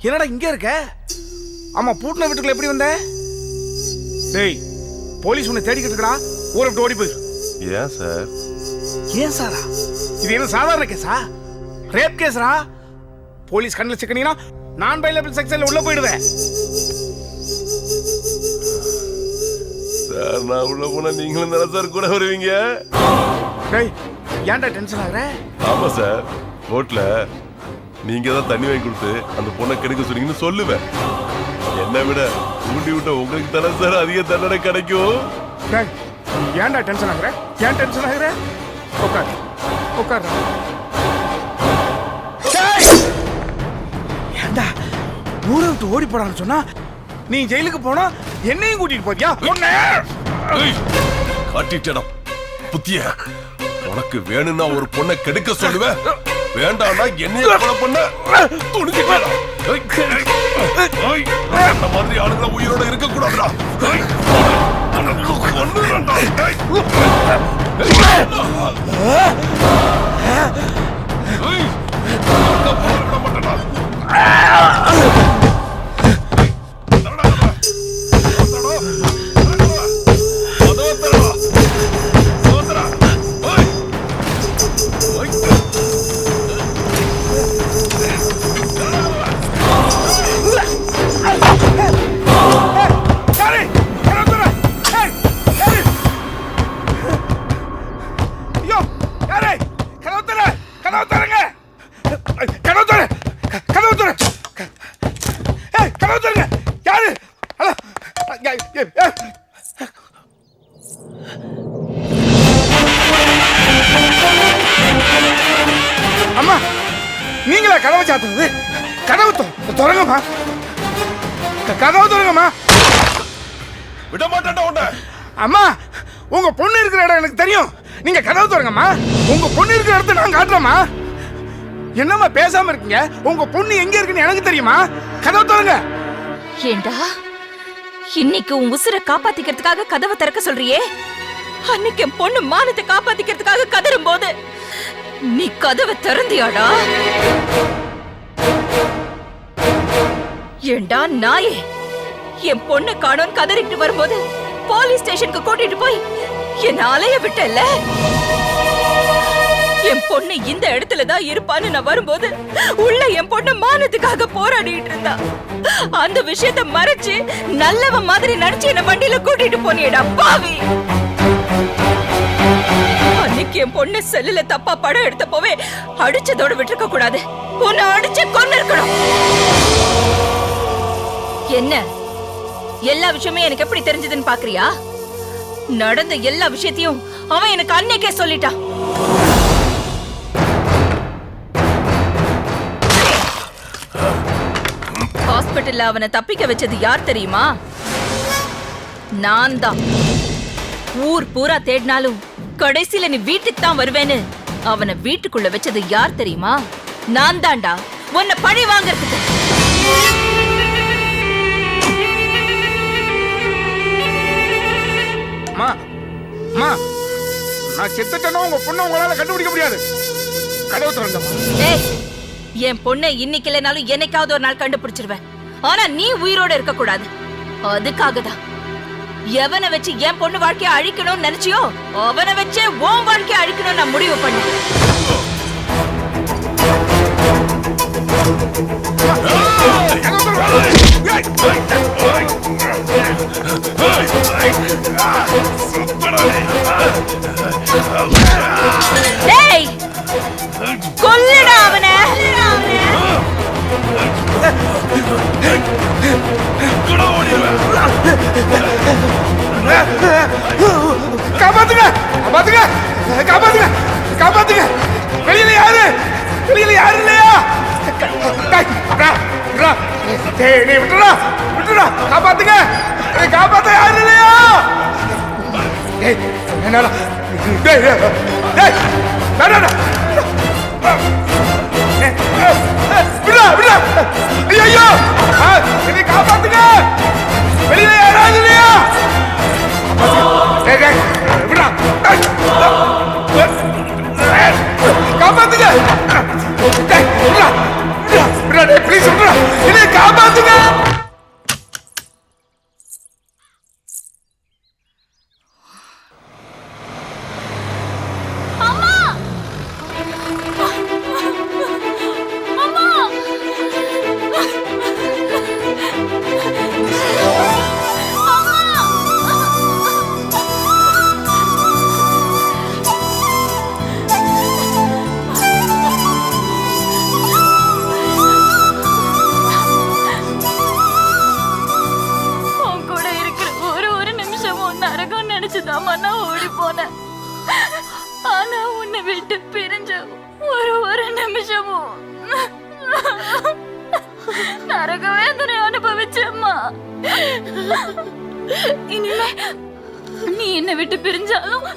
என்னடா இங்க இருக்க? ஆமா, பூட்டின வீட்டுக்குள்ள எப்படி வந்த? டேய், போலீஸ் உன்னை தேடிக்கிட்டு இருக்கடா. ஊரை விட்டு ஓடி போயிரு. ஏன் சார்? ஏன் சாரா? இது என்ன சாதாரண கேஸா? ரேப் கேஸ்ரா. போலீஸ் கண்ணில் சிக்கனீங்கன்னா நான் பைலபிள் செக்ஷன்ல உள்ள போயிடுவேன். சார், நான் உள்ள போனா நீங்களும் தானே சார் கூட வருவீங்க? டேய், ஏன்டா டென்ஷன் ஆகுற? ஆமா சார், கோர்ட்ல நீங்க தான் தண்ணி வாங்கி கொடுத்து அந்த பொண்ணை கெடுக்க சொன்னீங்கன்னு சொல்லுவேன். என்னை விட ஊட்டி விட்ட உங்களுக்கு தானே சார் அதிக தண்டனை கிடைக்கும். ஏன்டா டென்ஷன் ஆகுற? ஏன் டென்ஷன் ஆகுற? உட்கார் உட்கார். ஏன்டா ஊரை விட்டு ஓடி போடான்னு சொன்னா நீ ஜெயிலுக்கு போனா என்னையும் கூட்டிட்டு போறியா? காட்டிட்டேன் புத்திய. உனக்கு வேணும்னா ஒரு பொண்ணை கெடுக்க சொல்லுவேன், வேண்டாம்னா என்னைய கொலை பண்ண துணிஞ்சிட்டேன். அந்த மாதிரி ஆளுங்க உயிரோட இருக்க கூடாதுடா. அம்மா, நீங்களா கதவை சாத்துறது? கதவு திறங்கம்மா, கதவு திறங்கம்மா. விட மாட்டேன்டா. அம்மா, உங்க பொண்ணு இருக்கிற இடம் எனக்கு தெரியும். நீங்க கதவு திறங்கம்மா. உங்க பொண்ணு இருக்கிற இடத்த நான் காட்டுறேம்மா. என்னம்மா பேசாம இருக்கீங்க? உங்க பொண்ணு எங்க இருக்குன்னு எனக்கு தெரியுமா? கதவு திறங்க. ஏண்டா, இன்னைக்கு உன் உசுரை காப்பாத்திக்கிறதுக்காக கதவை திறக்க சொல்றியே, அன்னைக்கு என் பொண்ணு மானத்தை காப்பாத்திக்கிறதுக்காக கதறும் போது நீ கதவை திறந்தியாடா? ஏண்டா நாயே, என் பொண்ணு காணோன்னு கதறிட்டு வரும்போது போலீஸ் ஸ்டேஷனுக்கு கூட்டிட்டு போய் என்ன அலைய விட்டல்ல? என் பொண்ணு இந்த இடத்துலதான் இருப்பான்னு நான் வரும்போது உள்ள என் பொண்ணு மானத்துக்காக போராடிட்டு இருந்தா. அந்த விஷயத்தை மறைச்சு நல்லவ மாதிரி நடிச்சு என்ன வண்டியில கூட்டிட்டு போனியடா பாவி. அன்னைக்கு என் பொண்ணு செல்லுல தப்பா படம் எடுத்த போவே அடிச்சதோட விட்டுருக்க கூடாது, உன்னை அடிச்சு கொன்னு இருக்கணும். என்ன எல்லா விஷயமே எனக்கு எப்படி தெரிஞ்சதுன்னு பாக்குறியா? நடந்த எல்லா விஷயத்தையும் அவன் எனக்கு அன்னைக்கே சொல்லிட்டான். ஹாஸ்பிட்டல்ல அவனை தப்பிக்க வச்சது யார் தெரியுமா? நான் தான். ஊர் பூரா தேடினாலும் கடைசியில நீ வீட்டுக்கு தான் வருவேன்னு அவனை வீட்டுக்குள்ள வச்சது யார் தெரியுமா? நான் தான்டா, உன்னை பழி வாங்கறதுக்கு. நான் செத்துட்டேன்னா உங்க பொண்ணை உங்களால கண்டுபிடிக்க முடியாது. கதவு திறங்கம்மா. ஏய், என் பொண்ணை இன்னைக்கு இல்லைனாலும் என்னைக்காவது ஒரு நாள் கண்டுபிடிச்சிருவேன். ஆனா நீ உயிரோட இருக்க கூடாது. அதுக்காக தான் எவனை வச்சு என் பொண்ணு வாழ்க்கையை அழிக்கணும்னு நினைச்சியோ அவனை வச்சே உன் வாழ்க்கையை அழிக்கணும்னு நான் முடிவு பண்ணேன். டேய், கொல்லுடா அவனை. காப்பாத்துங்க, காப்பாத்துங்க, காப்பாத்துங்க, காப்பாத்துங்க. வெளியில யாரு? வெளியில யாரு இல்லையா? விட்டுடா, விட்டுடா, காப்பாத்துங்க, காப்பாத்த யாரு இல்லையா? என்னால டேய், டேய், வேணாடா. விடா, விடா. ஐயோ, என்னை காப்பாத்துங்க. வெளியில யாராவது இல்லையா? டேய், டேய், விடா. காப்பாத்துங்க. டேய், விடா, விடா, விடா, டேய், ப்ளீஸ் விடா. என்னை காப்பாத்துங்க. நினைச்சுதாமா நான் ஓடி போனேன். ஆனா உன்னை விட்டு பிரிஞ்ச ஒரு நிமிஷமும் நரக வேதனை அனுபவிச்சேம்மா. இனிமே நீ என்னை விட்டு பிரிஞ்சாலும்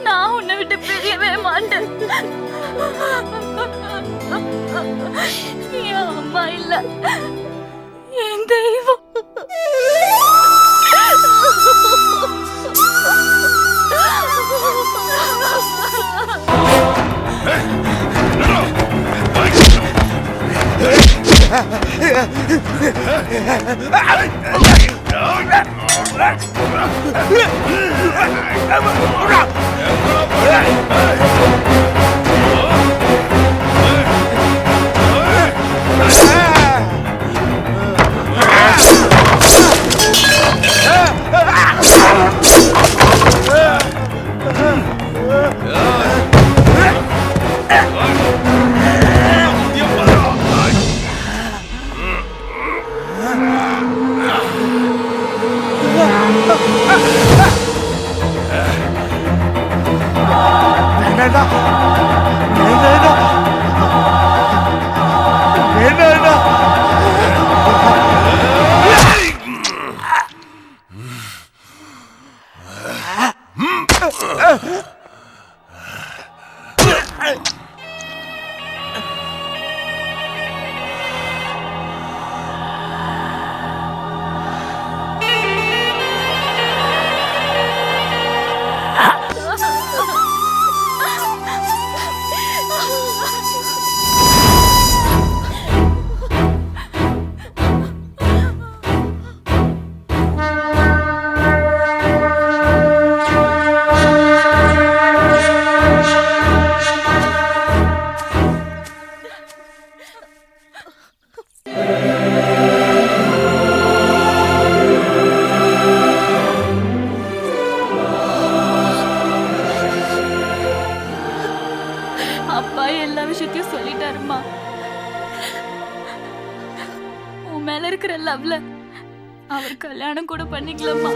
நான் உன்னை விட்டு பிரியவே மாட்டேன். என் அம்மா இல்ல, என் தெய்வம். அப்பா எல்லா விஷயத்தையும் சொல்லிட்டாருமா. உன் மேல இருக்கிற லவ்ல அவர் கல்யாணம் கூட பண்ணிக்கலாமா?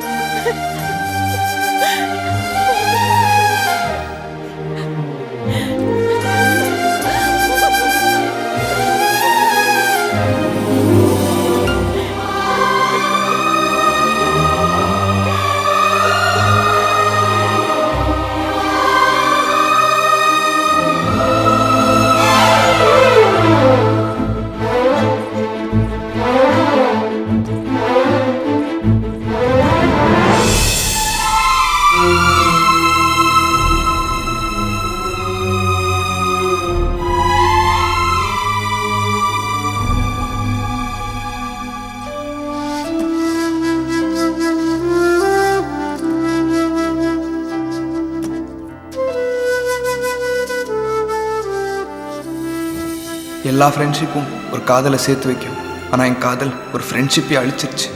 எல்லா ஃப்ரெண்ட்ஷிப்பும் ஒரு காதலை சேர்த்து வைக்கும். ஆனால் என் காதல் ஒரு ஃப்ரெண்ட்ஷிப்பை அழிச்சிருச்சு.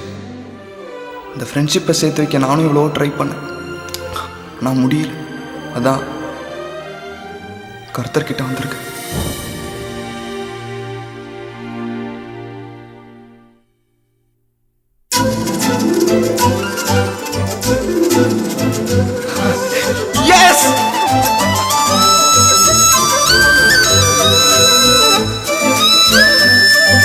அந்த ஃப்ரெண்ட்ஷிப்பை சேர்த்து வைக்க நானும் இவ்வளோ ட்ரை பண்ணேன், ஆனால் முடியல. அதான் கர்த்தர்கிட்ட வந்திருக்கேன்.